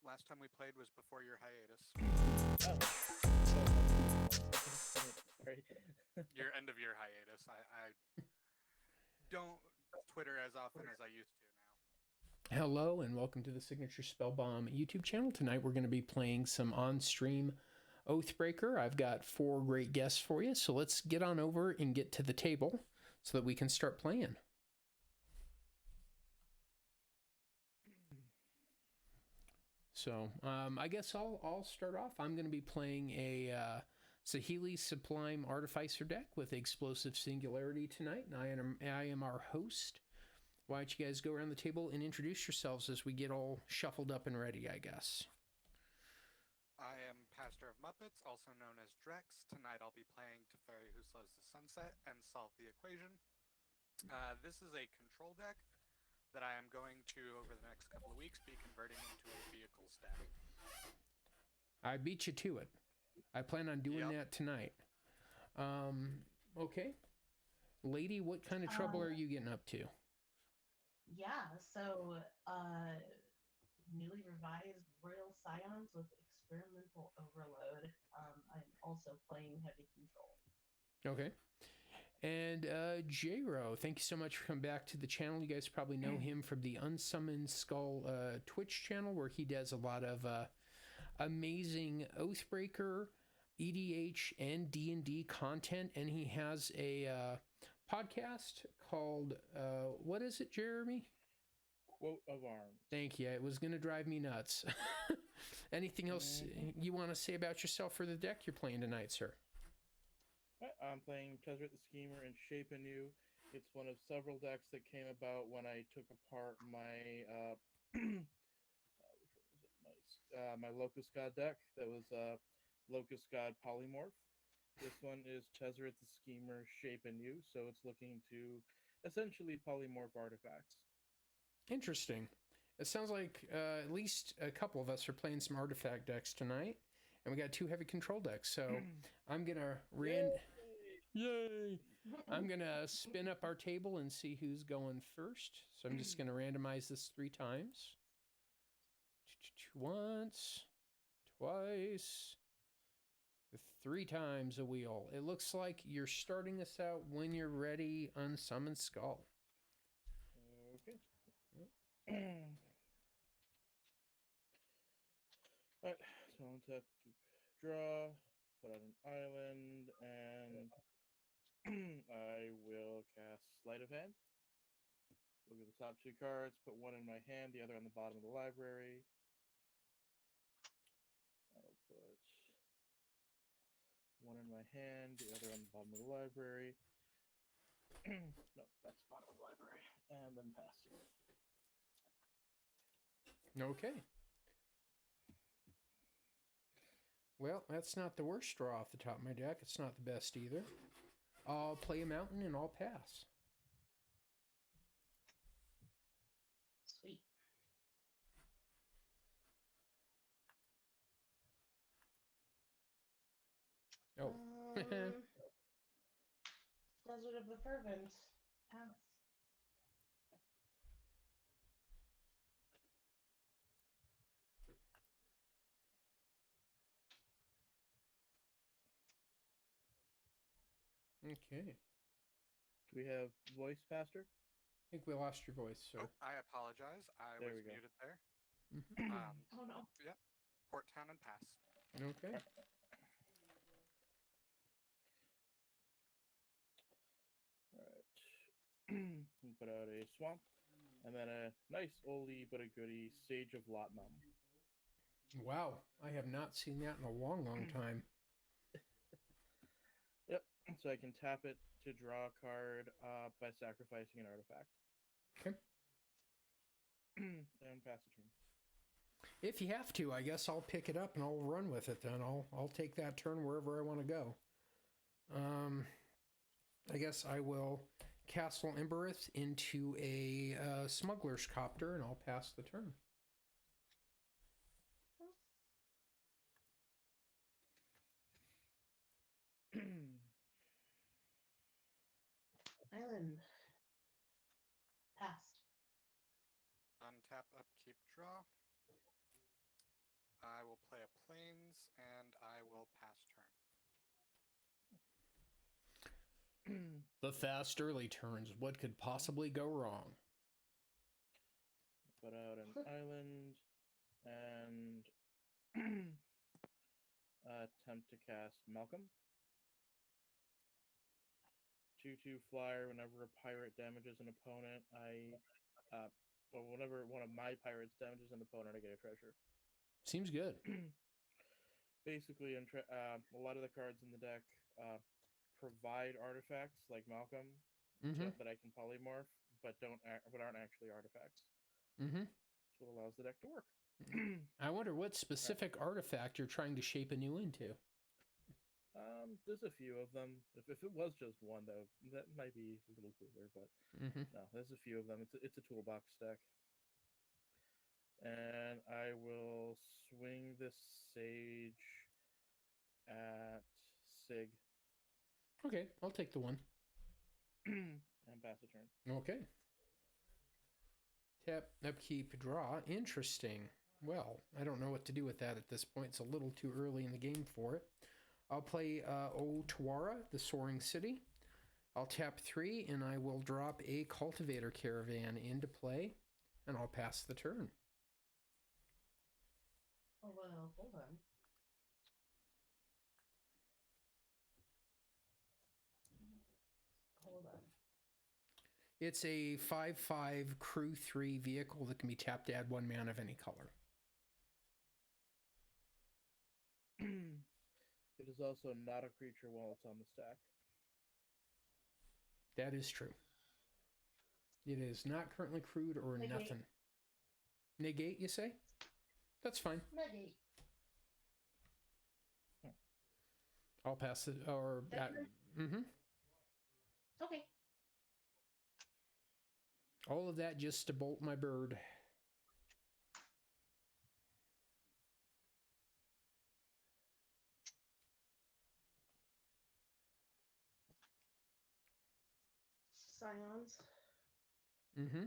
Last time we played was before your hiatus. Oh, sorry. Your end of year hiatus. I don't Twitter as often as I used to now. Hello and welcome to the Signature Spellbomb YouTube channel. Tonight we're going to be playing some on-stream Oathbreaker. I've got 4 great guests for you, so let's get on over and get to the table so that we can start playing. So I guess I'll start off. I'm going to be playing a Saheeli Sublime Artificer deck with Explosive Singularity tonight, and I am our host. Why don't you guys go around the table and introduce yourselves as we get all shuffled up and ready, I guess. I am Pastor of Muppets, also known as Drex. Tonight I'll be playing Teferi Who Slows the Sunset and Solve the Equation. This is a control deck that I am going to, over the next couple of weeks, be converting into a vehicle stack. I beat you to it. I plan on doing that tonight. Okay. Lady, what kind of trouble are you getting up to? Yeah, so newly revised Royal Scions with Experimental Overload. I'm also playing Heavy Control. Okay. And J-Ro, thank you so much for coming back to the channel. You guys probably know him from the Unsummoned Skull Twitch channel, where he does a lot of amazing Oathbreaker, EDH, and D&D content. And he has a podcast called, what is it, Jeremy? Quote of Arms. Thank you. It was going to drive me nuts. Anything else you want to say about yourself for the deck you're playing tonight, sir? I'm playing Tezzeret the Schemer and Shape Anew. It's one of several decks that came about when I took apart my my Locust God deck. That was Locust God Polymorph. This one is Tezzeret the Schemer, Shape Anew, so it's looking to essentially polymorph artifacts. Interesting. It sounds like at least a couple of us are playing some artifact decks tonight, and we got 2 heavy control decks. So I'm gonna Yay! I'm gonna spin up our table and see who's going first. So I'm just gonna randomize this 3 times. Once, twice, 3 times a wheel. It looks like you're starting us out when you're ready, Unsummoned Skull. Okay. Alright, so on tap, draw, put out an island, and I will cast Sleight of Hand. Look at the top 2 cards, put one in my hand, the other on the bottom of the library. I'll put one in my hand, the other on the bottom of the library. No, that's the bottom of the library. And then pass it. Okay. Well, that's not the worst draw off the top of my deck. It's not the best either. I'll play a mountain and I'll pass. Sweet. Oh. Desert of the Fervent. Pass. Okay. Do we have voice, Pastor? I think we lost your voice, sir. Oh, I apologize. I There was we go. muted there. Oh no. Yep. Port Town and pass. Okay. Alright. Put out a swamp. And then a nice oldie but a goodie Sage of Lotnum. Wow. I have not seen that in a long, long time. Yep. So I can tap it to draw a card by sacrificing an artifact. Okay. And pass the turn. If you have to, I guess I'll pick it up and I'll run with it then. I'll take that turn wherever I want to go. I guess I will Castle Embereth into a Smuggler's Copter and I'll pass the turn. Island. Passed. Untap, upkeep, draw. lands, and I will pass turn. The fast early turns. What could possibly go wrong? Put out an island and attempt to cast Malcolm. 2/2 flyer. Whenever a pirate damages an opponent, whenever one of my pirates damages an opponent, I get a treasure. Seems good. Basically, a lot of the cards in the deck provide artifacts like Malcolm that I can polymorph, but aren't actually artifacts. That's what allows the deck to work. I wonder what specific artifact you're trying to shape anew into. There's a few of them. If it was just one, though, that might be a little cooler. But no, there's a few of them. It's a toolbox deck. And I will swing this sage at Sig. Okay, I'll take the one. And pass a turn. Okay. Tap, upkeep, draw. Interesting. Well, I don't know what to do with that at this point. It's a little too early in the game for it. I'll play Otawara, the Soaring City. I'll tap 3, and I will drop a Cultivator Caravan into play, and I'll pass the turn. Oh, well, hold on. Hold on. It's a 5/5 crew 3 vehicle that can be tapped to add 1 mana of any color. It is also not a creature while it's on the stack. That is true. It is not currently crewed or Negate. nothing. Negate, you say? That's fine. Negate. I'll pass it, or... Okay. All of that just to bolt my bird. Scions. Mm-hmm.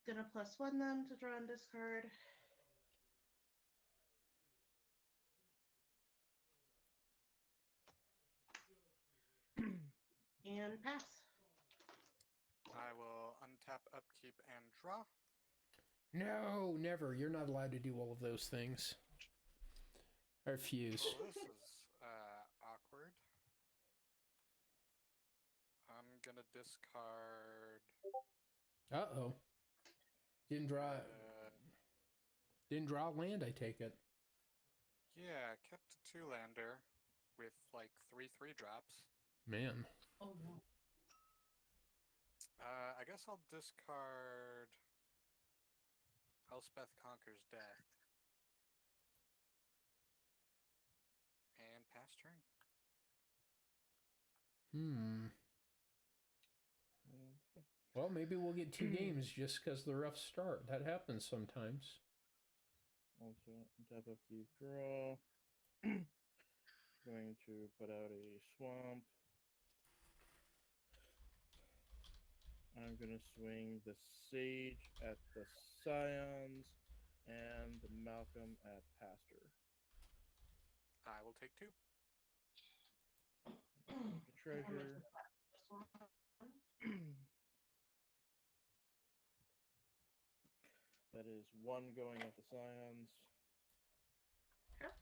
Gonna +1 them to draw and discard. And pass. I will untap, upkeep, and draw. No, never. You're not allowed to do all of those things. I refuse. Oh, this is awkward. I'm gonna discard. Uh-oh. Didn't draw land, I take it. Yeah, kept a 2-lander with like 3/3 drops. Man. Oh no. I guess I'll discard Elspeth Conquers Death. And pass turn. Well, maybe we'll get 2 games just because of the rough start. That happens sometimes. Also, tap upkeep, draw. Going to put out a swamp. I'm going to swing the Sage at the Scions and the Malcolm at Pastor. I will take 2. Take a treasure. That is 1 going at the Scions. Sure.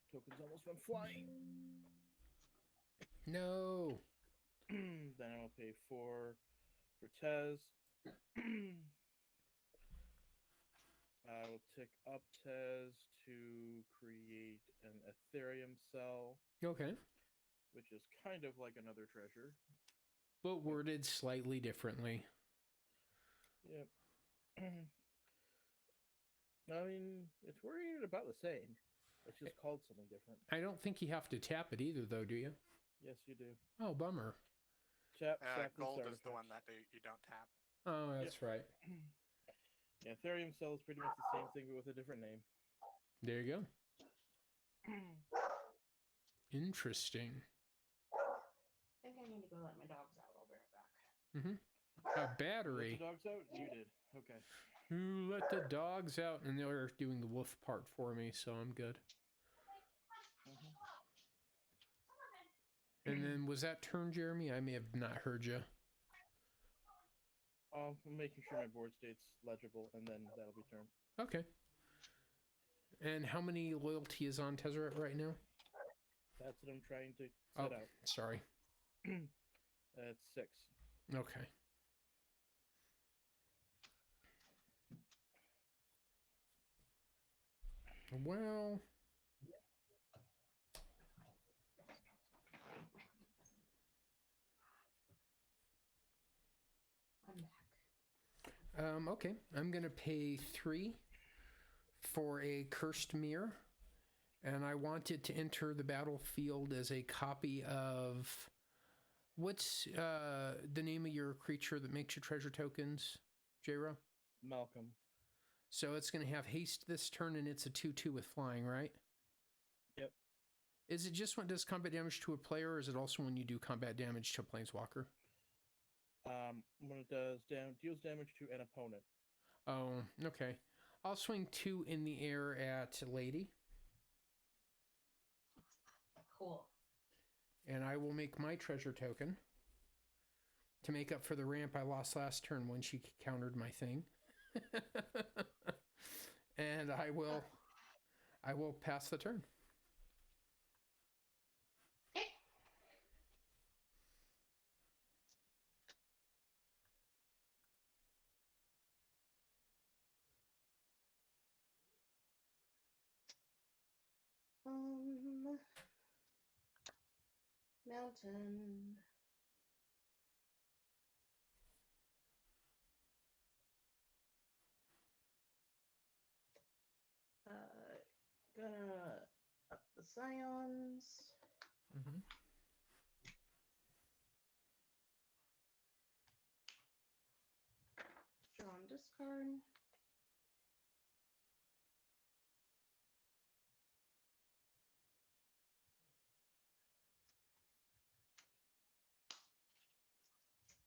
Tokens almost went flying. No. Then I'll pay 4 for Tez. I will tick up Tez to create an Ethereum cell. Okay. Which is kind of like another treasure. But worded slightly differently. Yep. I mean, it's worded about the same. It's just called something different. I don't think you have to tap it either, though, do you? Yes, you do. Oh, bummer. Tap Gold is the one that you don't tap. Oh, that's right. Yeah, Ethereum Cell is pretty much the same thing, but with a different name. There you go. Interesting. I think I need to go let my dogs out. I'll be right back. A You let battery. the dogs out? You did. Okay. Who let the dogs out? And they're doing the wolf part for me, so I'm good. And then was that turn, Jeremy? I may have not heard you. I'm making sure my board state's legible, and then that'll be turn. Okay. And how many loyalty is on Tezzeret right now? That's what I'm trying to set out. Sorry. It's 6. Okay. Well, I'm back. okay. I'm going to pay 3 for a cursed mirror, and I want it to enter the battlefield as a copy of... What's the name of your creature that makes your treasure tokens, J-Ro? Malcolm. So it's going to have haste this turn, and it's a 2/2 with flying, right? Yep. Is it just when it does combat damage to a player, or is it also when you do combat damage to a planeswalker? When it does deals damage to an opponent. Oh, okay. I'll swing 2 in the air at Lady. Cool. And I will make my treasure token to make up for the ramp I lost last turn when she countered my thing. And I will pass the turn. Okay. Mountain. Gonna up the scions. Mm-hmm. Draw and discard.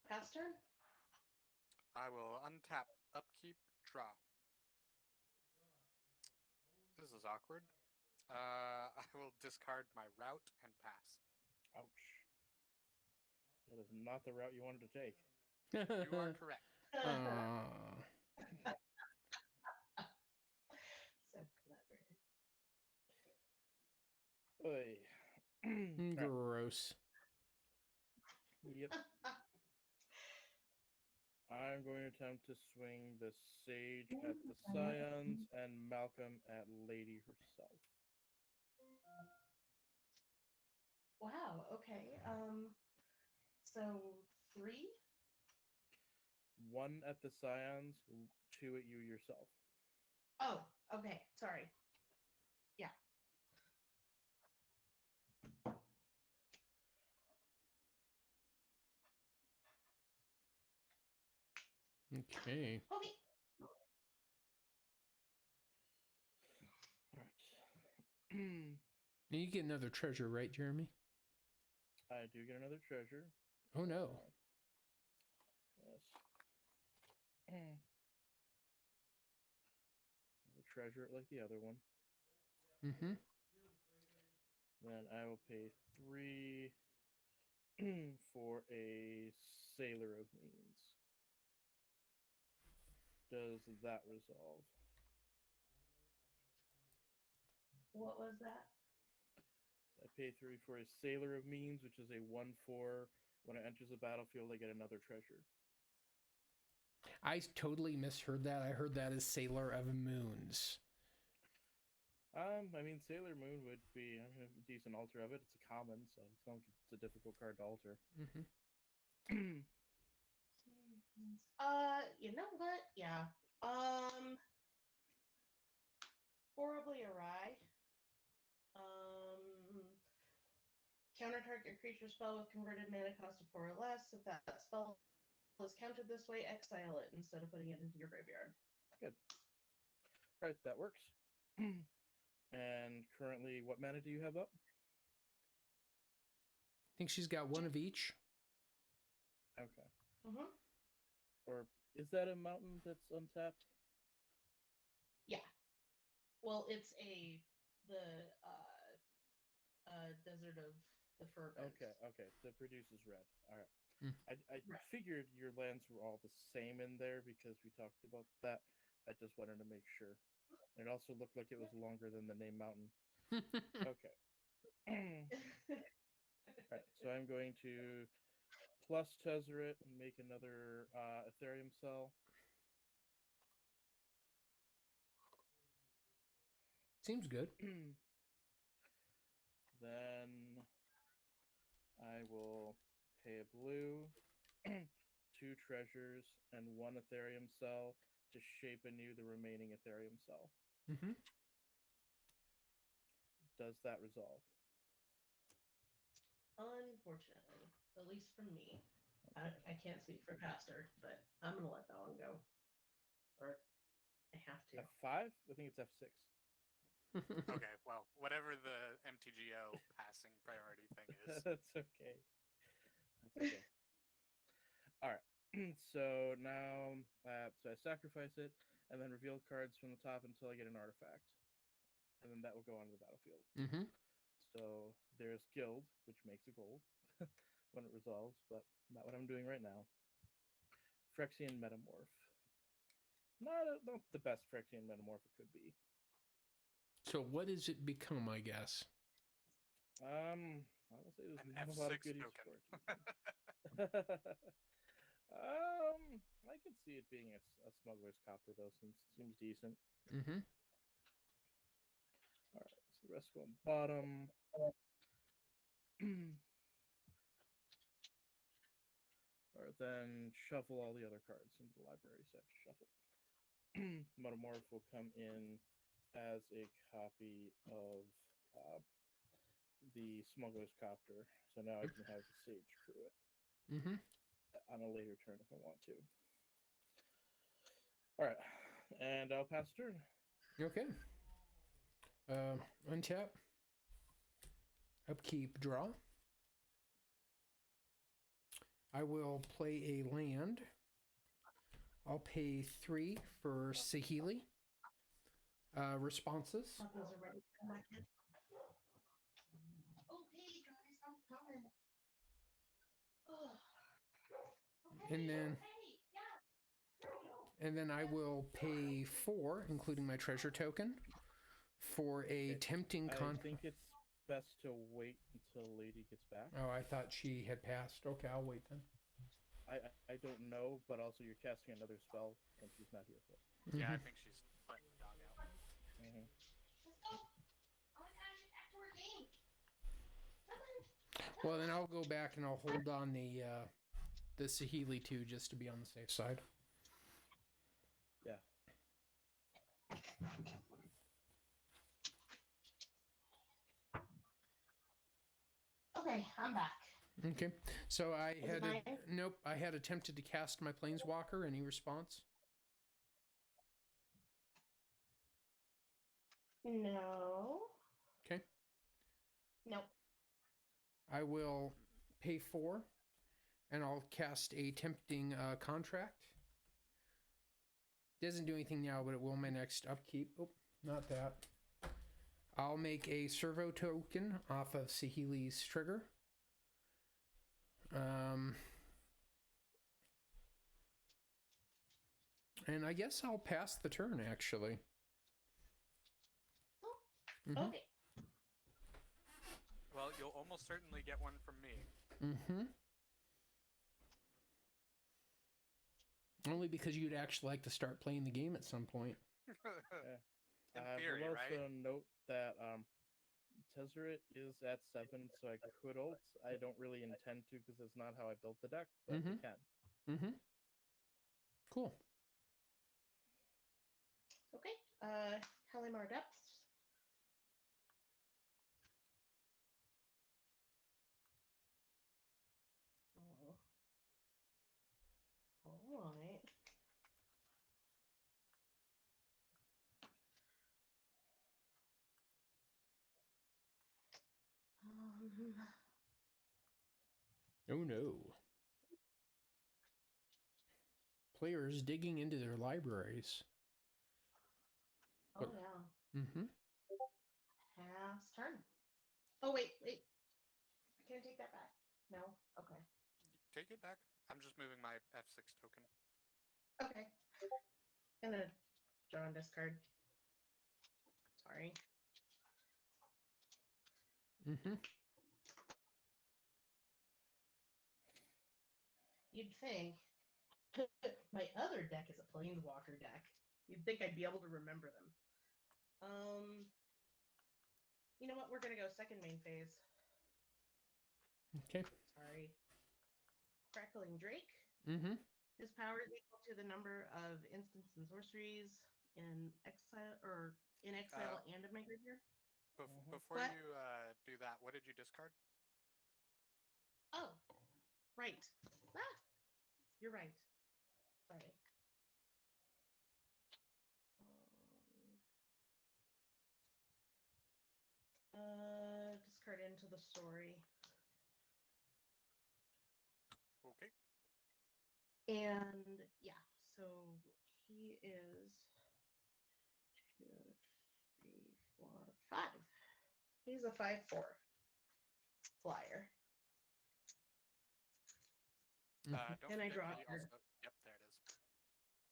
Pass turn. I will untap, upkeep, draw. This is awkward. I will discard my route and pass. Ouch. That is not the route you wanted to take. You are correct. So clever. Oy. Alright. Gross. Yep. I'm going to attempt to swing the Sage at the Scions and Malcolm at Lady herself. Wow. Okay. So 3. 1 at the Scions, 2 at you yourself. Oh. Okay. Sorry. Yeah. Okay. Okay. Alright. You get another treasure, right, Jeremy? I do get another treasure. Oh, no. Yes. I will treasure it like the other one. Mm-hmm. Then I will pay 3 for a Sailor of Means. Does that resolve? What was that? I pay 3 for a Sailor of Means, which is a 1/4. When it enters the battlefield, I get another treasure. I totally misheard that. I heard that as Sailor of Moons. I mean, Sailor Moon would be a decent alter of it. It's a common, so it's not like it's a difficult card to alter. Mm-hmm. You know what? Yeah. Horribly awry. Counter target creature spell with converted mana cost of 4 or less. If that spell is countered this way, exile it instead of putting it into your graveyard. Good. All right, that works. And currently, what mana do you have up? I think she's got 1 of each. Okay. Mm-hmm. Or is that a mountain that's untapped? Yeah. Well, it's the desert of the fervent. Okay. So it produces red. All right. Mm. I Right. figured your lands were all the same in there because we talked about that. I just wanted to make sure. It also looked like it was longer than the name mountain. Okay. Right. So I'm going to plus Tezzeret and make another Ethereum cell. Seems good. Then I will pay a blue, 2 treasures, and 1 Ethereum cell to shape anew the remaining Ethereum cell. Mm-hmm. Does that resolve? Unfortunately, at least for me. I can't speak for Pastor, but I'm gonna let that one go. Or I have to. F5? I think it's F6. Okay, well, whatever the MTGO passing priority thing is. That's okay. That's okay. All right. So now, so I sacrifice it and then reveal cards from the top until I get an artifact, and then that will go onto the battlefield. Mm-hmm. So there's Guild, which makes a gold when it resolves, but not what I'm doing right now. Phyrexian Metamorph. Not the best Phyrexian Metamorph it could be. So what does it become, I guess? I would say there's An not a lot of F6 goodies token. for it. I could see it being a smuggler's copter though. Seems decent. Mm-hmm. All right, so the rest go on the bottom. Or then shuffle all the other cards into the library set. Shuffle. Metamorph will come in as a copy of the Smuggler's Copter. So now I can have the Sage crew it Mm-hmm. on a later turn if I want to. All right, and I'll pass turn. Okay. Untap. Upkeep. Draw. I will play a land. I'll pay 3 for Saheeli. Responses. Buttons are ready to come back in. Okay, guys, I'm coming. And then I will pay 4, including my treasure token, for a tempting I think it's best to wait until Lady gets back. Oh, I thought she had passed. Okay, I'll wait then. I don't know, but also you're casting another spell and she's not here for it. Yeah, I Mhm. think she's letting the dog out. Mm-hmm. Let's go. Oh my gosh, it's back to our game. Well, then I'll go back and I'll hold on the Saheeli too, just to be on the safe side. Yeah. Okay, I'm back. Okay, so I Is it mine? nope. I had attempted to cast my Planeswalker. Any response? No. Okay. Nope. I will pay 4, and I'll cast a tempting contract. Doesn't do anything now, but it will my next upkeep. Oh, not that. I'll make a servo token off of Saheeli's trigger. And I guess I'll pass the turn, actually. Oh, Mm-hmm. okay. Well, you'll almost certainly get one from me. Mm-hmm. Only because you'd actually like to start playing the game at some point. In theory, will right? also note that Tezzeret is at 7, so I could ult. I don't really intend to because it's not how I built the deck, but I can. Mm-hmm. Cool. Okay. Halimar Depths. Oh. All right. Oh no. players digging into their libraries. Oh, yeah. Mm-hmm. Pass turn. Oh, wait. Can I take that back? No? Okay. Take it back. I'm just moving my F6 token. Okay. Gonna draw and discard. Sorry. Mm-hmm. You'd think my other deck is a Planeswalker deck. You'd think I'd be able to remember them. You know what? We're gonna go second main phase. Okay. Sorry. Crackling Drake. Mm-hmm. His power is equal to the number of instants and sorceries in exile and a my graveyard. Before What? you do that, what did you discard? Oh, right. Ah, you're right. Sorry. Discard into the story. Okay. And yeah, so he is 2, 3, 4, 5. He's a 5/4 flyer. Don't And I forget draw he a card. also. Yep, there it is.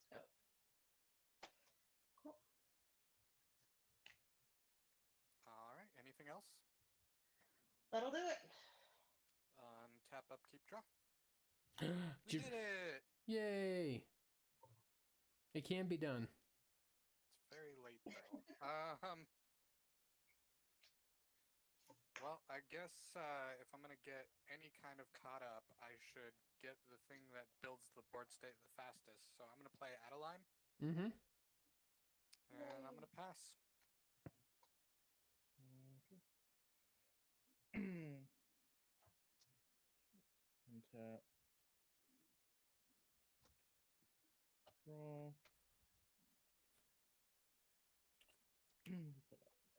So cool. All right. Anything else? That'll do it. Tap up, keep draw. We did it. Yay! It can be done. It's very late though. Well, I guess if I'm gonna get any kind of caught up, I should get the thing that builds the board state the fastest. So I'm gonna play Adeline, Mm-hmm. and I'm gonna pass. Okay. Untap. Draw.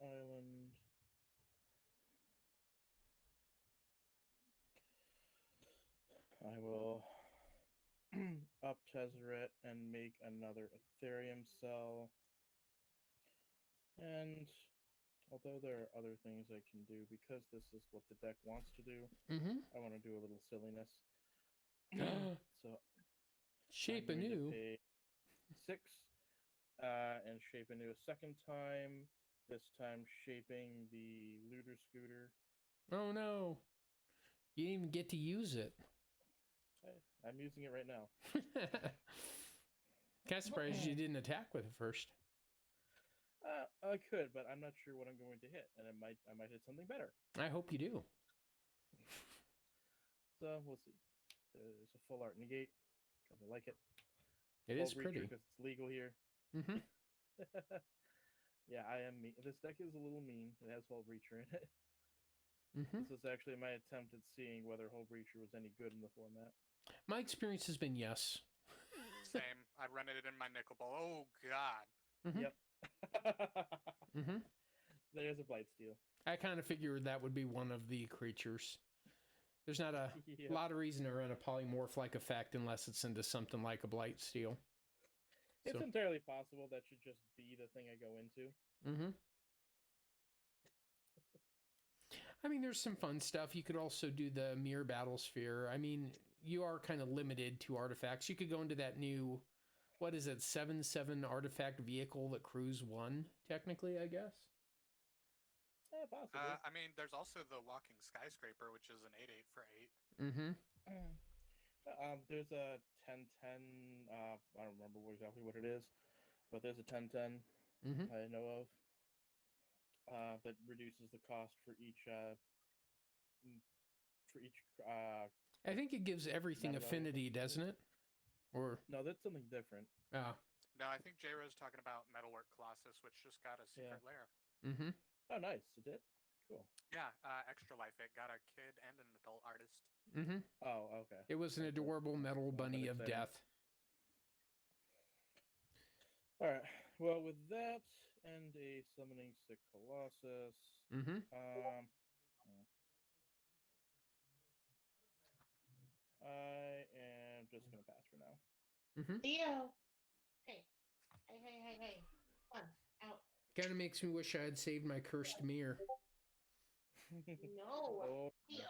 Island. I will up Tezzeret and make another Ethereum cell. And although there are other things I can do, because this is what the deck wants to do, Mm-hmm. I want to do a little silliness. So Shape I'm going to anew. pay 6 and shape anew a second time. This time shaping the looter scooter. Oh no! You didn't even get to use it. I'm using it right now. Kind of surprised you didn't attack with it first. I could, but I'm not sure what I'm going to hit, and I might hit something better. I hope you do. So we'll see. There's a full art negate because I like it. It is pretty. Because it's legal here. Mm-hmm. Yeah, I am mean. This deck is a little mean. It has Hull Breacher in it. Mm-hmm. This is actually my attempt at seeing whether Hull Breacher was any good in the format. My experience has been yes. Same. I run it in my nickel ball. Oh God. Mm-hmm. Yep. Mm-hmm. There's a Blightsteel. I kind of figured that would be one of the creatures. There's not a lot of reason to run a polymorph-like effect unless it's into something like a Blightsteel. It's entirely possible that should just be the thing I go into. Mm-hmm. I mean, there's some fun stuff. You could also do the Mirror Battlesphere. I mean, you are kind of limited to artifacts. You could go into that new, what is it, 7/7 artifact vehicle that Cruise won, technically, I guess? Yeah, possibly. I mean, there's also the Walking Skyscraper, which is an 8/8 for 8. Mm-hmm. There's a 10/10. I don't remember exactly what it is, but there's a 10/10 I know of that reduces the cost for each. I think it gives everything affinity, doesn't it? Or no, that's something different. No, I think J-Ro's talking about Metalwork Colossus, which just got a secret lair. Mm-hmm. Oh, nice. It did? Cool. Yeah, Extra Life. It got a kid and an adult artist. Mm-hmm. Oh, okay. It was an adorable metal bunny of death. All right. Well, with that and a Summoning Sick Colossus, Mm-hmm. I am just going to pass for now. Mm-hmm. Theo. Hey. Hey. Come on, out. Kind of makes me wish I had saved my cursed mirror. No. Oh, Theo.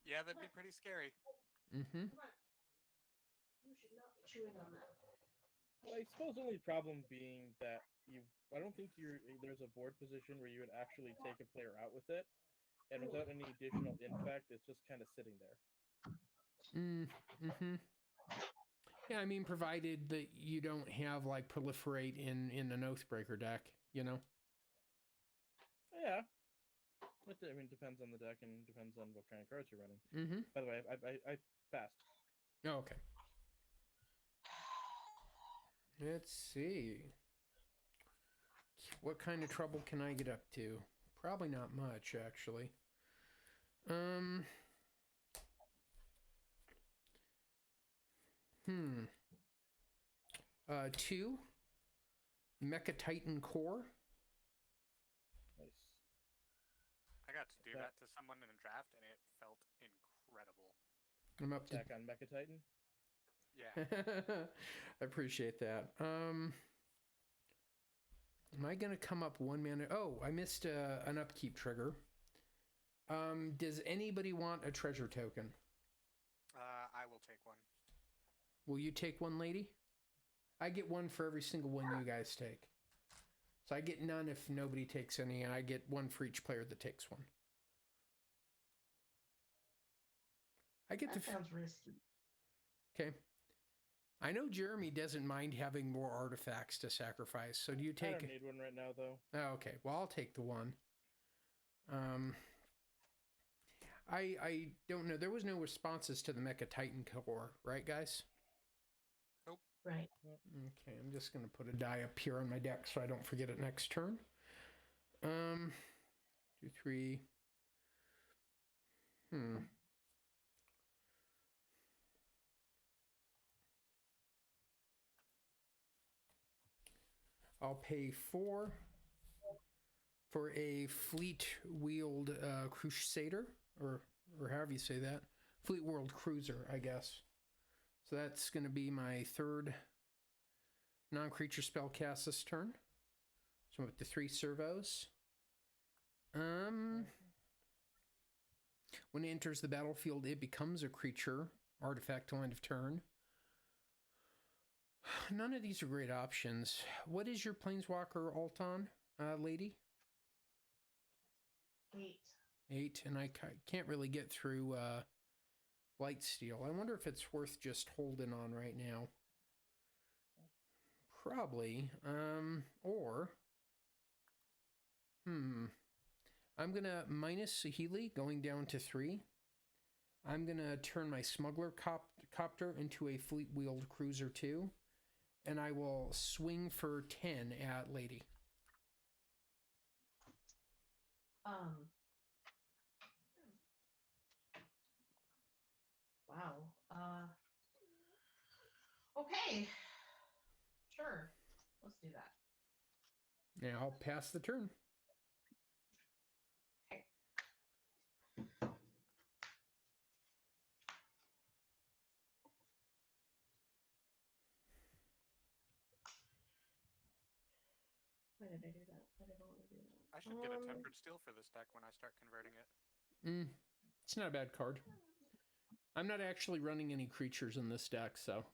Yeah, that'd be pretty scary. Mm-hmm. Come on. You should not be chewing on that. I suppose the only problem being that I don't think there's a board position where you would actually take a player out with it, and without any additional infect, it's just kind of sitting there. Mm-hmm. Yeah, I mean, provided that you don't have like proliferate in an Oathbreaker deck, you know. Yeah. I mean, it depends on the deck and depends on what kind of cards you're running. Mm-hmm. By the way, I passed. Oh, okay. Let's see. What kind of trouble can I get up to? Probably not much, actually. 2 Mecha Titan Core. Nice. I got to do that to someone in a draft, and it felt incredible. I'm up Attack on Mecha Titan. Yeah. I appreciate that. Am I gonna come up 1 mana? Oh, I missed an upkeep trigger. Does anybody want a treasure token? I will take one. Will you take one, lady? I get one for every single one you guys take. So I get none if nobody takes any, and I get one for each player that takes one. I get That sounds risky. Okay. I know Jeremy doesn't mind having more artifacts to sacrifice, so do you take... I don't need one right now, though. Oh, okay. Well, I'll take the one. I don't know. There was no responses to the Mecha Titan core, right, guys? Nope. Right. Okay, I'm just going to put a die up here on my deck so I don't forget it next turn. 2, 3. I'll pay 4 for a fleet-wheeled crusader, or however you say that. Fleet-wheeled cruiser, I guess. So that's going to be my 3rd non-creature spell cast this turn. So I'm up to 3 servos. When it enters the battlefield, it becomes a creature, artifact till end of turn. None of these are great options. What is your Planeswalker Alton, lady? 8. 8, and I can't really get through Lightsteel. I wonder if it's worth just holding on right now. Probably. Or... I'm going to minus Saheeli, going down to 3. I'm going to turn my Smuggler Copter into a fleet-wheeled cruiser 2. And I will swing for 10 at Lady. Wow. Okay. Sure. Let's do that. Now I'll pass the turn. Okay. Why did I do that? I didn't want to do that. I should get a Tempered Steel for this deck when I start converting it. It's not a bad card. I'm not actually running any creatures in this deck, so...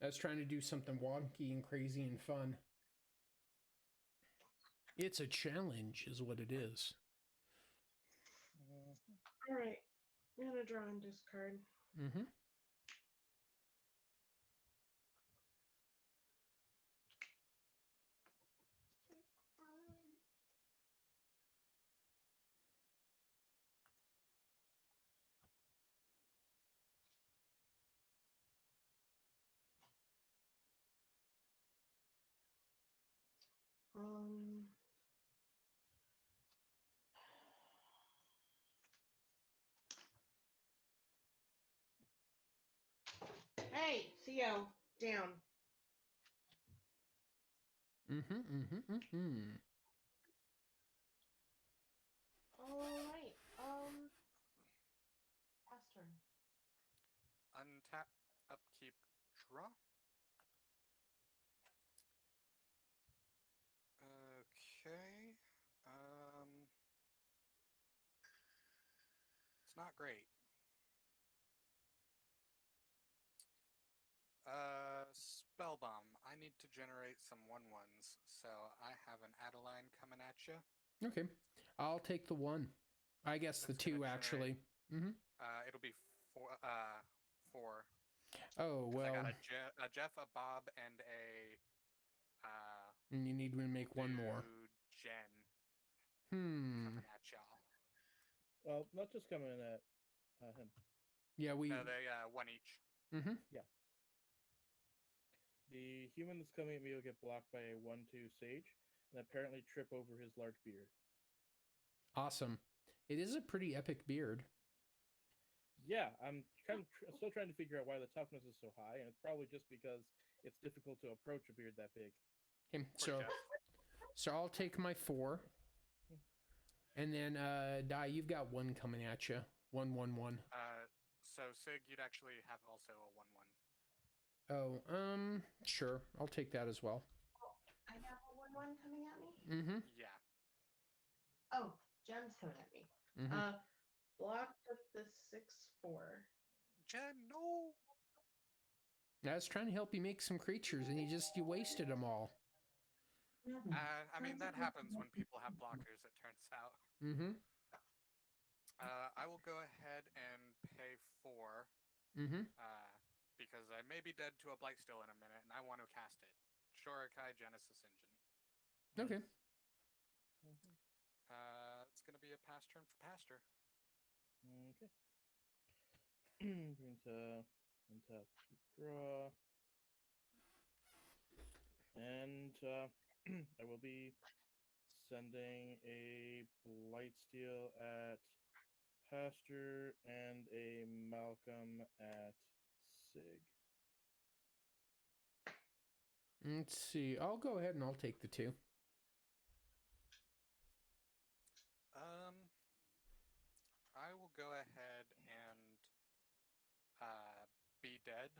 I was trying to do something wonky and crazy and fun. It's a challenge, is what it is. All right. I'm going to draw and discard. Hey, Theo, down. All right. Pass turn. untap, upkeep, draw. Okay. It's not great. Spellbomb. I need to generate some 1/1s, so I have an Adeline coming at you. Okay. I'll take the 1. I guess the That's gonna 2, actually. Mm-hmm. It'll be 4. 4. Oh, 'Cause I well. got a Jeff, a Bob, and a And you need to make one more. Jen Hmm. coming at y'all. Well, not just coming at him. Yeah, we... No, they 1 each. Mm-hmm. Yeah. The human that's coming at me will get blocked by a 1/2 Sage, and apparently trip over his large beard. Awesome. It is a pretty epic beard. Yeah, I'm still trying to figure out why the toughness is so high, and it's probably just because it's difficult to approach a beard that big. Okay, Poor Jeff. so I'll take my 4. And then, Di, you've got 1 coming at you. 1/1/1. So Sig, you'd actually have also a 1/1. Oh, sure. I'll take that as well. I have a 1/1 coming at me. Mm-hmm. Yeah. Oh, Jen's coming at me. Mm-hmm. Block with the 6/4. Jen, no. I was trying to help you make some creatures, and you wasted them all. I mean, that happens when people have blockers, it turns out. Mm-hmm. I will go ahead and pay 4. Mm-hmm. Because I may be dead to a Blightsteel in a minute, and I want to cast it. Shurikai Genesis Engine. Okay. It's going to be a pass turn for Pastor. Okay. Going to untap, draw, and I will be sending a Blightsteel at Pastor and a Malcolm at Sig. Let's see. I'll go ahead and I'll take the 2. I will go ahead and be dead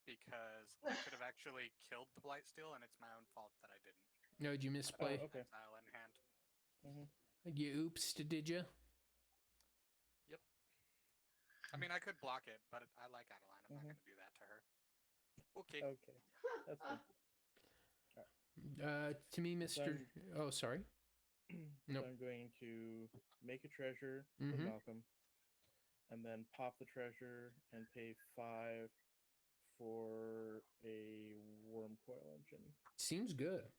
because I could have actually killed the Blightsteel, and it's my own fault that I didn't. No, did you misplay? Oh, okay. Exile in hand. You oopsed, did you? Yep. I mean, I could block it, but I like Adeline. I'm not going to do that to her. Okay. Okay. That's fine. To me, Mr. Oh, sorry. So I'm going to make a treasure for Mhm. Malcolm, and then pop the treasure and pay 5 for a worm coil engine. Seems good.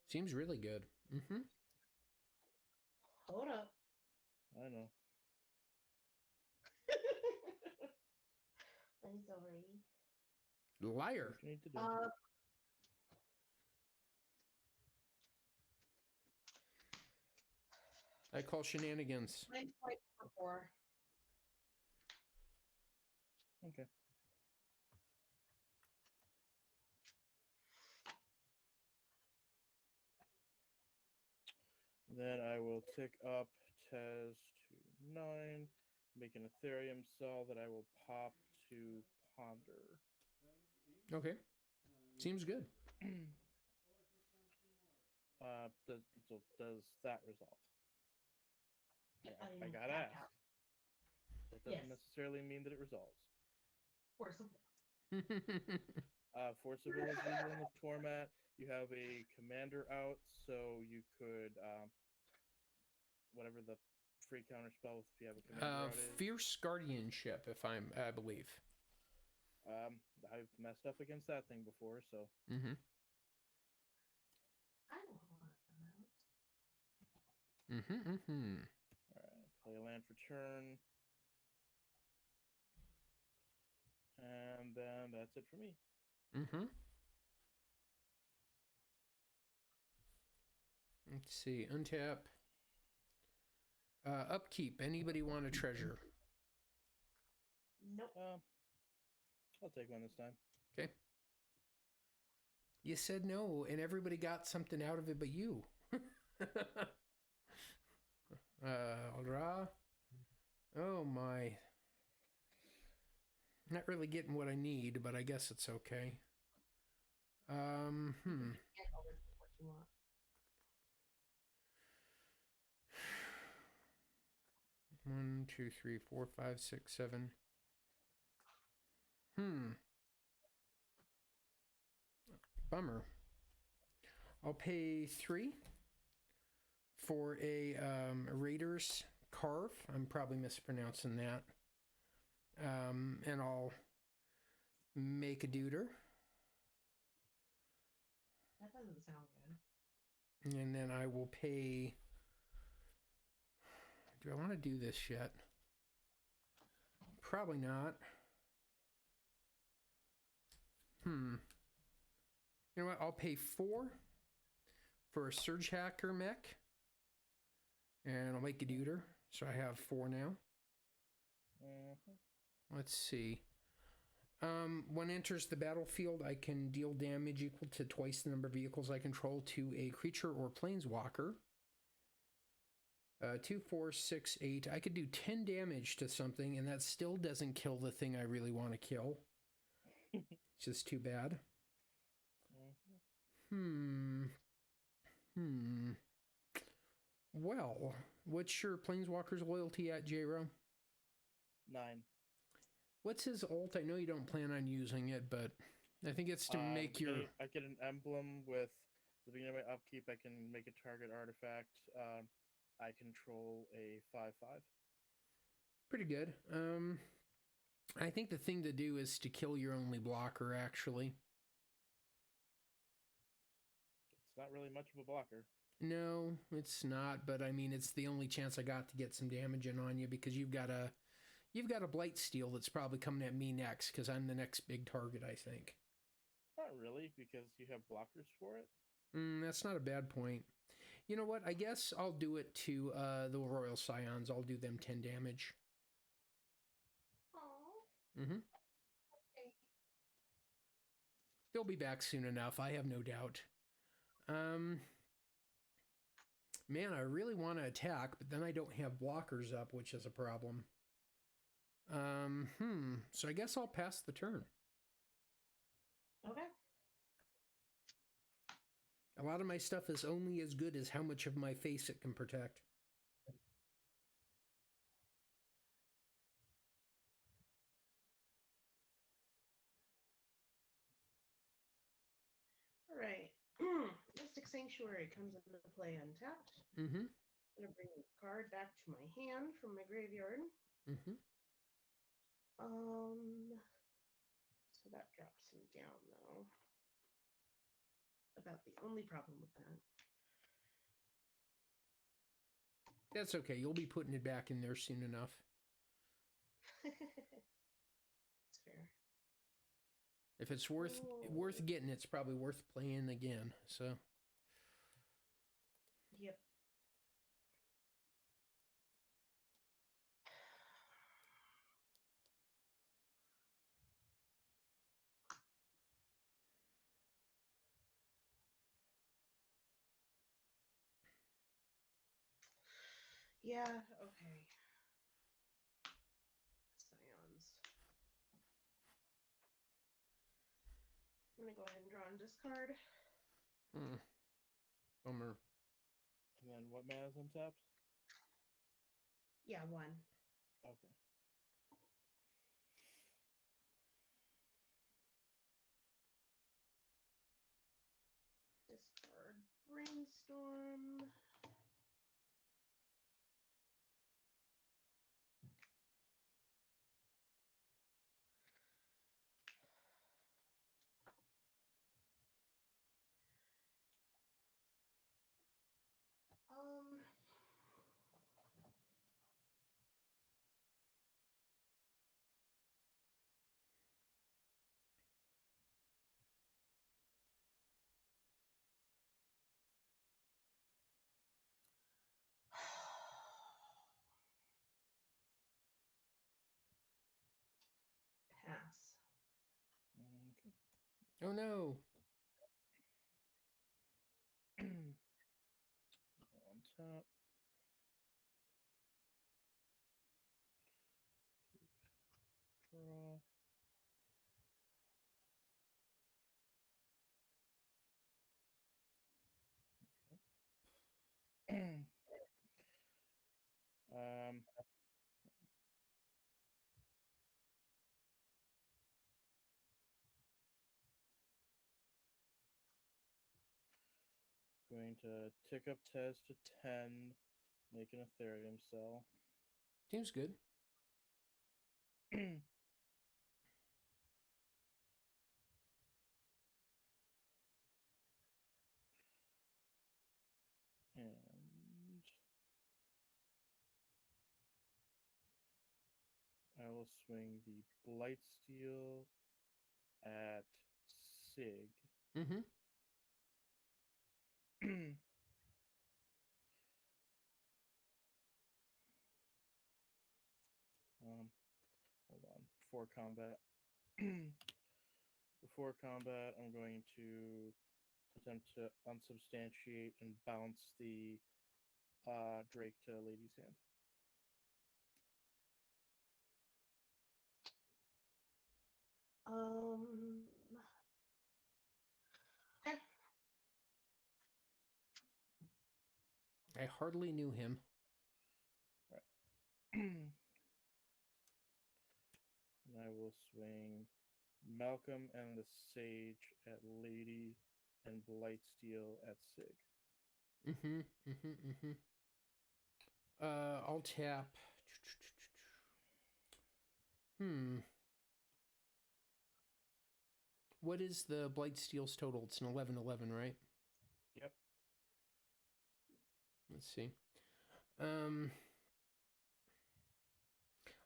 Seems really good. Mm-hmm. Hold up. I know. He's already. Liar. What you need to do. I call shenanigans. 9.4. Okay. Then I will tick up Tez to 9, make an Ethereum cell that I will pop to Ponder. Okay. Seems good. Does that resolve? I gotta tap ask. out. That doesn't Yes. necessarily mean that it resolves. Force of Force of Will is legal in the format. You have a commander out, so you could whatever the free counter spell if you have a commander out is. Fierce Guardianship, if I believe. I've messed up against that thing before, so. Mm-hmm. I don't want that. Mm-hmm. Mm-hmm. All right, play a land for turn. And then that's it for me. Mm-hmm. Let's see. Untap. Upkeep. Anybody want a treasure? Nope. I'll take one this time. Okay. You said no, and everybody got something out of it but you. I'll draw. Oh my. Not really getting what I need, but I guess it's okay. You can't always get what you want. One, two, three, four, five, six, seven. Bummer. I'll pay 3 for a Raiders Carve. I'm probably mispronouncing that. And I'll make a Deuter. That doesn't sound good. And then I will pay... Do I want to do this yet? Probably not. You know what? I'll pay 4 for a Surge Hacker mech. And I'll make a Deuter. So I have 4 now. Let's see. When enters the battlefield, I can deal damage equal to twice the number of vehicles I control to a creature or planeswalker. 2, 4, 6, 8. I could do 10 damage to something, and that still doesn't kill the thing I really want to kill. It's just too bad. Well, what's your planeswalker's loyalty at, J-Ro? 9. What's his ult? I know you don't plan on using it, but I think it's to make your... I get an emblem with the beginning of my upkeep. I can make a target artifact. I control a 5/5. Pretty good. I think the thing to do is to kill your only blocker, actually. It's not really much of a blocker. No, it's not, but I mean, it's the only chance I got to get some damage in on you, because you've got a Blightsteel that's probably coming at me next, because I'm the next big target, I think. Not really, because you have blockers for it. That's not a bad point. You know what? I guess I'll do it to the Royal Scions. I'll do them 10 damage. Aww. Mm-hmm. Okay. They'll be back soon enough, I have no doubt. Man, I really want to attack, but then I don't have blockers up, which is a problem. So I guess I'll pass the turn. Okay. A lot of my stuff is only as good as how much of my face it can protect. All right. Mystic Sanctuary comes into play untapped. Mm-hmm. I'm going to bring a card back to my hand from my graveyard. Mm-hmm. So that drops him down, though. About the only problem with that. That's okay. You'll be putting it back in there soon enough. That's fair. If it's worth getting, it's probably worth playing again. So. Yep. Yeah, okay. Scions. I'm going to go ahead and draw and discard. Bummer. And then what mana is untapped? Yeah, 1. Okay. Discard Brainstorm. Pass. Okay. Oh no. On top. Draw. going to tick up Tez to 10, make an Ethereum cell. Seems good. And I will swing the Blightsteel at Sig. Mm-hmm. Hold on. Before combat. Before combat, I'm going to attempt to unsubstantiate and bounce the Drake to Lady's hand. Okay. I hardly knew him. And I will swing Malcolm and the Sage at Lady and Blightsteel at Sig. Mm-hmm. Mm-hmm. Mm-hmm. I'll tap. What is the Blightsteel's total? It's an 11/11, right? Yep. Let's see.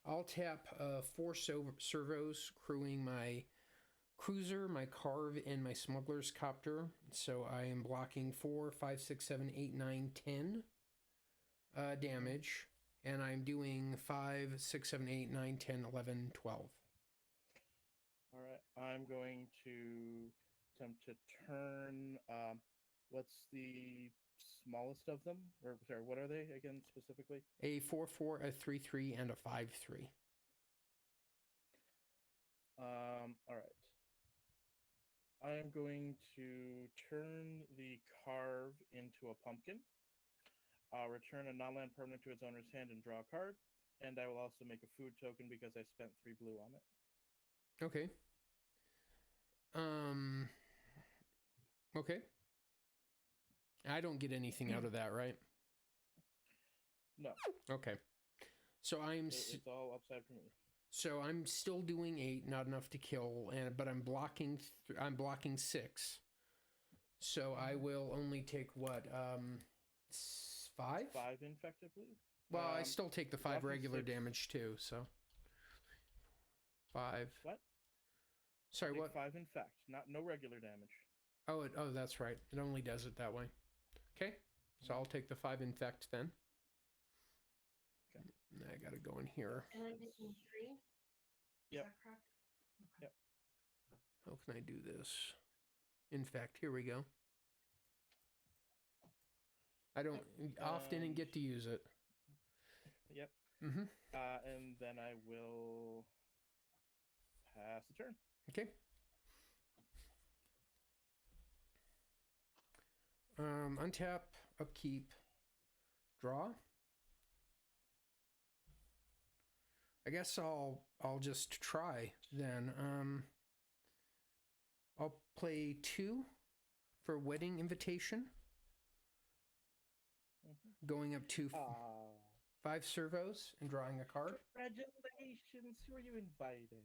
I'll tap 4 servos, crewing my cruiser, my carve, and my smuggler's copter. So I am blocking 4, 5, 6, 7, 8, 9, 10 damage. And I'm doing 5, 6, 7, 8, 9, 10, 11, 12. All right. I'm going to attempt to turn. What's the smallest of them? Or sorry, what are they again specifically? A 4/4, a 3/3, and a 5/3. All right. I am going to turn the carve into a pumpkin. I'll return a non-land permanent to its owner's hand and draw a card. And I will also make a food token because I spent 3 blue on it. Okay. Okay. I don't get anything out of that, right? No. Okay. So It's all upside for me. So I'm still doing 8, not enough to kill, but I'm blocking. I'm blocking 6. So I will only take what? 5. 5 infectively. Well, I still take the 5 regular 6. damage too. So 5. What? Sorry, what? 5 infect, no regular damage. Oh, that's right. It only does it that way. Okay. So I'll take the 5 infect then. Okay. I gotta go in here. And I'm taking 3. Yep. Is that correct? Okay. Yep. How can I do this? In fact, here we go. I don't often get to use it. Yep. Mm-hmm. And then I will pass the turn. Okay. Untap, upkeep, draw. I guess I'll just try then. I'll play 2 for wedding invitation. Mm-hmm. Going up to 5 servos and drawing a card. Congratulations! Who are you inviting?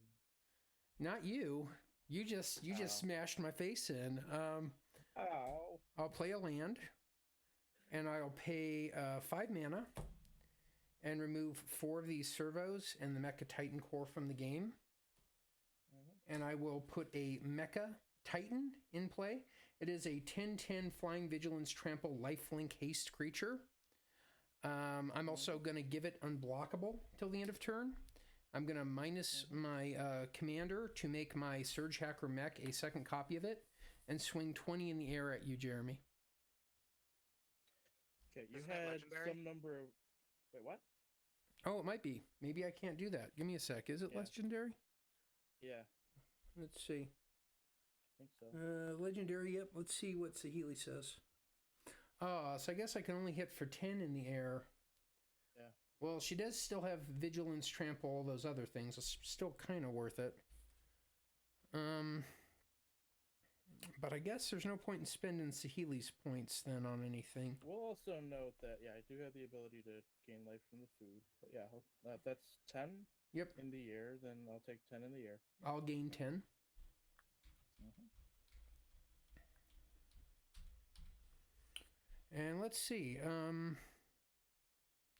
Not you. You just smashed my face in. I'll play a land, and I'll pay 5 mana, and remove 4 of these servos and the Mecha Titan core from the game. Mm-hmm. And I will put a Mecha Titan in play. It is a 10/10 Flying Vigilance Trample Lifelink Haste creature. I'm also going to give it unblockable till the end of turn. I'm going to minus my commander to make my Surge Hacker mech a second copy of it, and swing 20 in the air at you, Jeremy. Okay, you had some number of... Wait, what? Oh, it might be. Maybe I can't do that. Give me a sec. Is it legendary? Yeah. Let's see. I think so. Legendary, yep. Let's see what Saheeli says. So I guess I can only hit for 10 in the air. Yeah. Well, she does still have Vigilance, Trample, all those other things. It's still kind of worth it. But I guess there's no point in spending Sahili's points then on anything. We'll also note that, yeah, I do have the ability to gain life from the food. But yeah, that's 10 Yep. in the year, then I'll take 10 in the year. I'll gain 10. And let's see.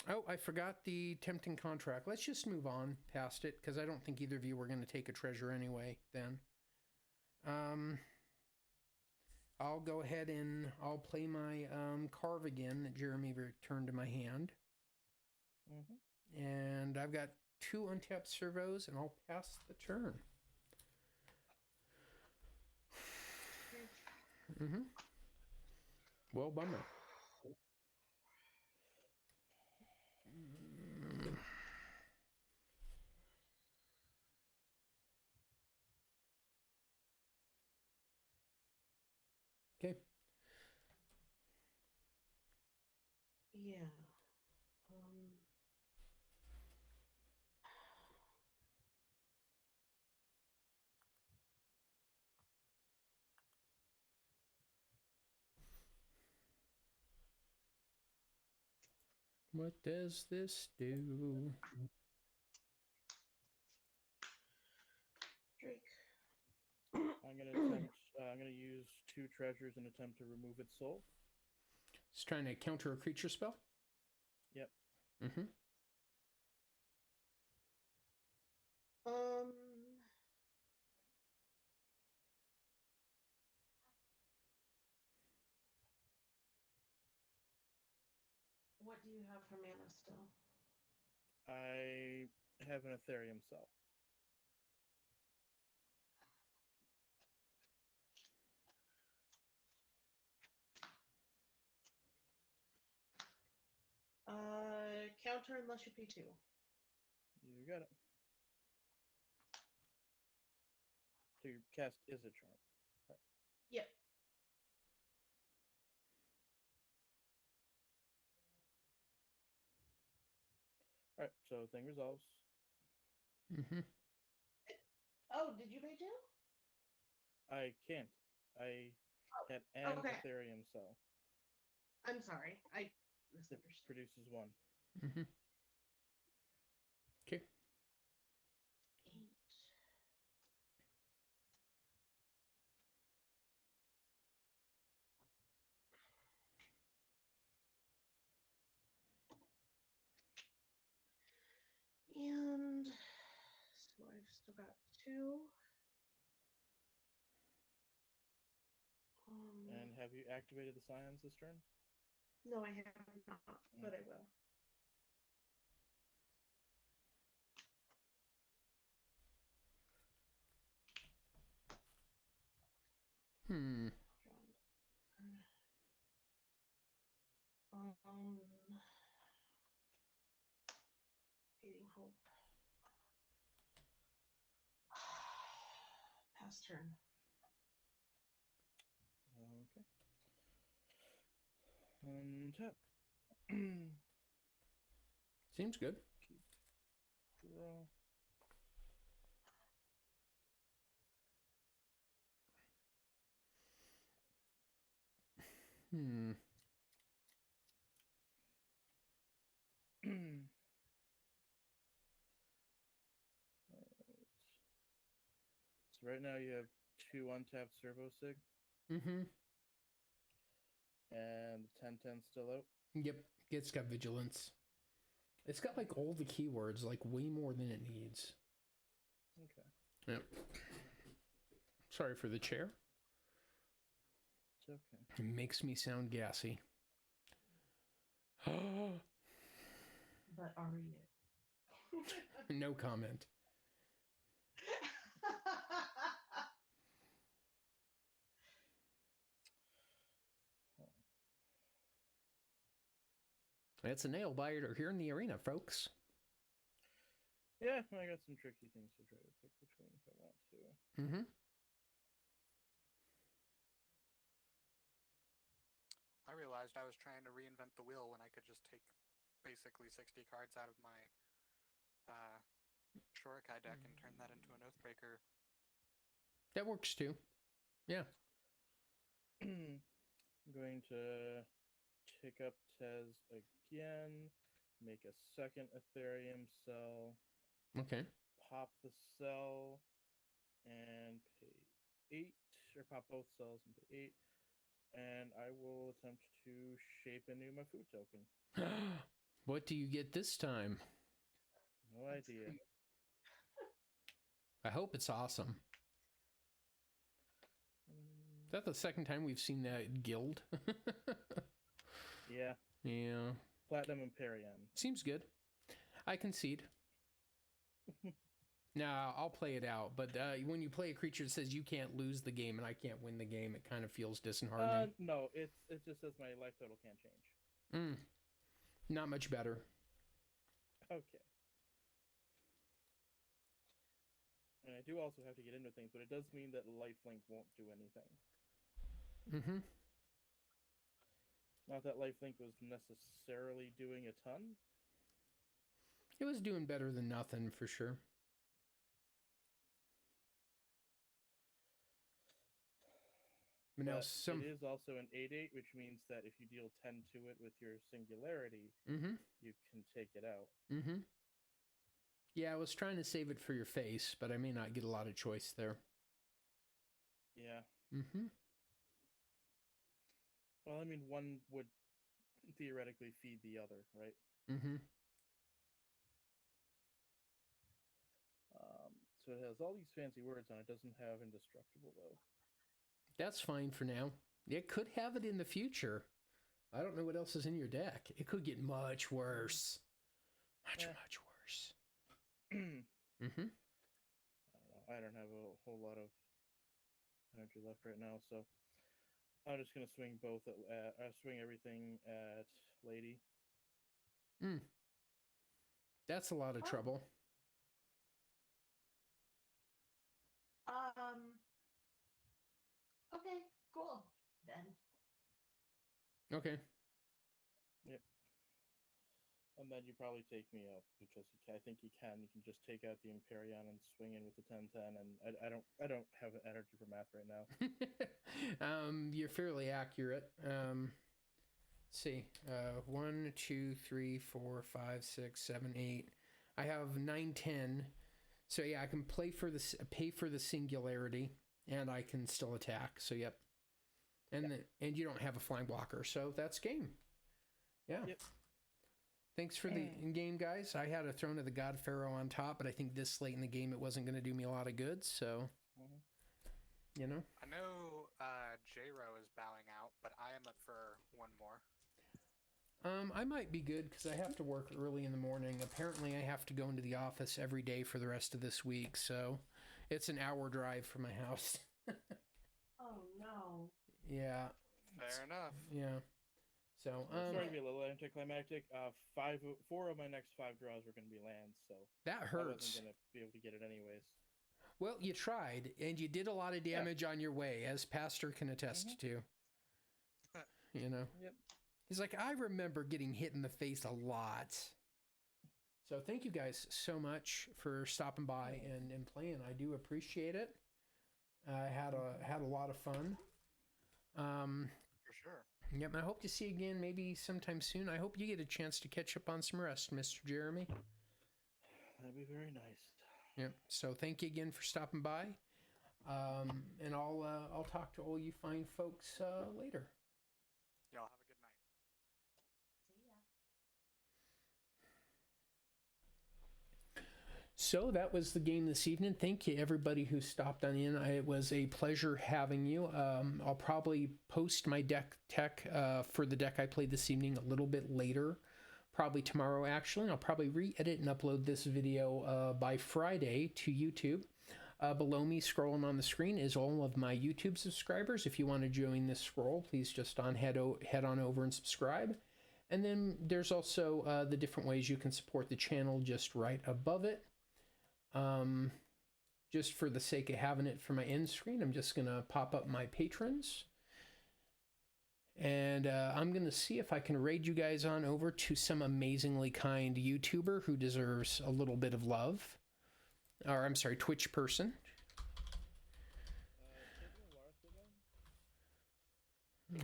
Oh, I forgot the tempting contract. Let's just move on past it, because I don't think either of you were going to take a treasure anyway then. I'll go ahead and I'll play my carve again that Jeremy returned to my hand. And I've got 2 untapped servos, and I'll pass the turn. Well, bummer. Okay. Yeah. What does this do? Drake. I'm gonna use 2 treasures and attempt to remove its soul. It's trying to counter a creature spell? Yep. What do you have for mana still? I have an Ethereum cell. Counter unless you pay 2. You got it. So your cast is a charm. Right. Yep. Alright, so thing resolves. Oh, did you pay 2? I can't. I had an Ethereum cell. I'm sorry. I misunderstood. Produces 1. Okay. 8. And so I've still got 2. And have you activated the scions this turn? No, I have not, but I will. Fading hope. Pass turn. Okay. Tap. Seems good. Draw. So right now you have 2 untapped servo sig. And 10/10 still out. Yep. It's got vigilance. It's got like all the keywords, like way more than it needs. Okay. Yep. Sorry for the chair. It's okay. It makes me sound gassy. But are you? No comment. It's a nail biter here in the arena, folks. Yeah, I got some tricky things to try to pick between if I want to. I realized I was trying to reinvent the wheel when I could just take basically 60 cards out of my Shurikai deck and turn that into an Oathbreaker. That works too. Yeah. I'm going to tick up Tez again, make a second Ethereum cell, Okay. pop the cell, and pay 8, or pop both cells and pay 8, and I will attempt to shape anew my food token. What do you get this time? No idea. I hope it's awesome. Is that the second time we've seen that guild? Yeah. Yeah. Platinum Imperium. Seems good. I concede. Nah, I'll play it out. But when you play a creature that says you can't lose the game and I can't win the game, it kind of feels disheartening. No, it just says my life total can't change. Not much better. Okay. And I do also have to get into things, but it does mean that lifelink won't do anything. Mm-hmm. Not that lifelink was necessarily doing a ton. It was doing better than nothing for sure. But now it is also an 8/8, which means that if you deal 10 to it with your singularity, you can take it out. Yeah, I was trying to save it for your face, but I may not get a lot of choice there. Yeah. Well, I mean, one would theoretically feed the other, right? So it has all these fancy words on it. Doesn't have indestructible, though. That's fine for now. It could have it in the future. I don't know what else is in your deck. It could get much worse. Much worse. I don't know. I don't have a whole lot of energy left right now, so I'm just gonna swing both at swing everything at Lady. That's a lot of trouble. Okay, cool. Then. Okay. Yep. And then you probably take me up because I think you can. You can just take out the Imperion and swing in with the 10/10, and I don't have energy for math right now. You're fairly accurate. Let's see. 1, 2, 3, 4, 5, 6, 7, 8. I have 9, 10. So yeah, I can pay for the singularity, and I can still attack. So yep. And you don't have a flying blocker, so that's game. Yeah. Yep. Thanks for the game, guys. I had a Throne of the God Pharaoh on top, but I think this late in the game it wasn't going to do me a lot of good. So, you know. I know J-Ro is bowing out, but I am up for one more. I might be good because I have to work early in the morning. Apparently, I have to go into the office every day for the rest of this week, so it's an hour drive from my house. Oh no. Yeah. Fair enough. Yeah. So sorry to be a little anticlimactic. 4 of my next 5 draws were going to be lands, so that hurts. I wasn't going to be able to get it anyways. Well, you tried, and you did a lot of damage on your way, as Pastor can attest to. You know. Yep. He's like, I remember getting hit in the face a lot. So thank you guys so much for stopping by and playing. I do appreciate it. I had a lot of fun. For sure. Yep, I hope to see you again maybe sometime soon. I hope you get a chance to catch up on some rest, Mr. Jeremy. That'd be very nice. Yep. So thank you again for stopping by. And I'll talk to all you fine folks later. Y'all have a good night. See ya. So that was the game this evening. Thank you, everybody who stopped on in. It was a pleasure having you. I'll probably post my deck tech for the deck I played this evening a little bit later, probably tomorrow actually. And I'll probably re-edit and upload this video by Friday to YouTube. Below me, scrolling on the screen, is all of my YouTube subscribers. If you want to join this scroll, please just head on over and subscribe. And then there's also the different ways you can support the channel just right above it. Just for the sake of having it for my end screen, I'm just going to pop up my patrons. And I'm going to see if I can raid you guys on over to some amazingly kind YouTuber who deserves a little bit of love. Or, I'm sorry, Twitch person.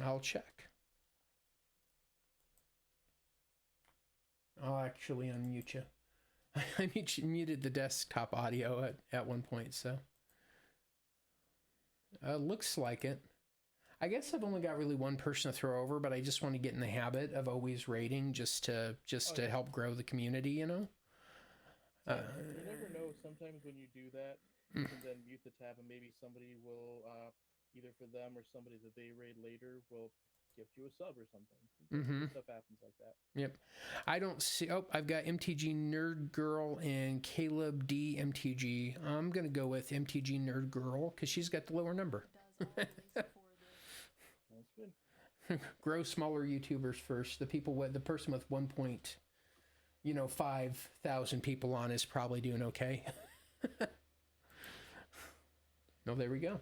I'll check. I'll actually unmute you. I muted the desktop audio at one point, so. Looks like it. I guess I've only got really one person to throw over, but I just want to get in the habit of always rating just to help grow the community, you know? You never know. Sometimes when you do that, you can then mute the tab, and maybe somebody will, either for them or somebody that they raid later, will gift you a sub or something. Stuff happens like that. Yep. I don't see. Oh, I've got MTG Nerd Girl and Caleb D MTG. I'm gonna go with MTG Nerd Girl because she's got the lower number. That's good. Grow smaller YouTubers first. The person with 5,000 people on is probably doing okay. No, there we go.